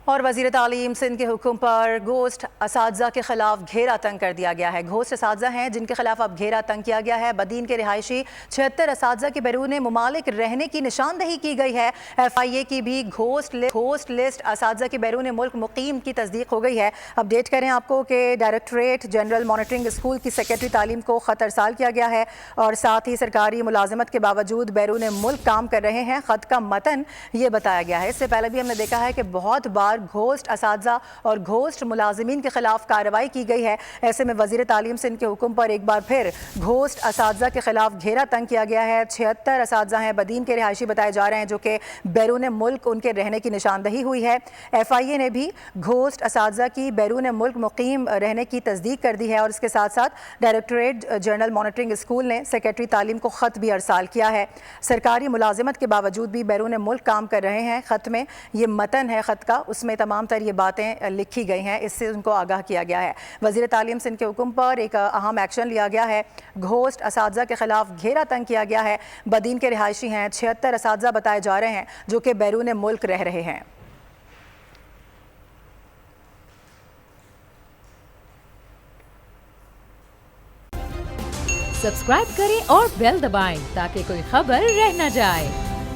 اور وزیر تعلیم سندھ کے حکم پر گھوسٹ اساتذہ کے خلاف گھیرا تنگ کر دیا گیا ہے۔ گھوسٹ اساتذہ ہیں جن کے خلاف اب گھیرا تنگ کیا گیا ہے۔ بدین کے رہائشی 76 اساتذہ کے بیرون ممالک رہنے کی نشاندہی کی گئی ہے۔ FIA کی بھی گھوسٹ لسٹ اساتذہ کے بیرون ملک مقیم کی تصدیق ہو گئی ہے۔ اپڈیٹ کریں آپ کو کہ ڈائریکٹوریٹ جنرل مانیٹرنگ اسکول کی سیکرٹری تعلیم کو خط ارسال کیا گیا ہے اور ساتھ ہی سرکاری ملازمت کے باوجود بیرون ملک کام کر رہے ہیں۔ خط کا متن یہ بتایا گیا ہے۔ اس سے پہلے بھی ہم نے دیکھا ہے کہ بہت بار گھوسٹ اساتذہ اور گھوسٹ ملازمین کے خلاف کارروائی کی گئی ہے۔ ایسے میں وزیر تعلیم سندھ کے حکم پر ایک بار پھر گھوسٹ اساتذہ کے خلاف گھیرا تنگ کیا گیا ہے۔ 76 اساتذہ ہیں بدین کے رہائشی بتائے جا رہے ہیں جو کہ بیرون ملک ان کے رہنے کی نشاندہی ہوئی ہے۔ FIA نے بھی گھوسٹ اساتذہ کی بیرون ملک مقیم رہنے کی تصدیق کر دی ہے اور اس کے ساتھ ساتھ ڈائریکٹوریٹ جنرل مانیٹرنگ اسکول نے سیکرٹری تعلیم کو خط بھی ارسال کیا ہے۔ سرکاری ملازمت کے باوجود بھی بیرون ملک کام کر رہے ہیں۔ خط میں یہ متن ہے خط کا، اس میں تمام تر یہ باتیں لکھی گئی ہیں، اس سے ان کو آگاہ کیا گیا ہے۔ وزیر تعلیم سندھ کے حکم پر ایک اہم ایکشن لیا گیا ہے۔ گھوسٹ اساتذہ کے خلاف گھیرا تنگ کیا گیا ہے۔ بدین کے رہائشی ہیں 76 اساتذہ بتائے جا رہے ہیں جو کہ بیرون ملک رہ رہے ہیں۔ سبسکرائب کریں اور بیل دبائیں تاکہ کوئی خبر رہ نہ جائے۔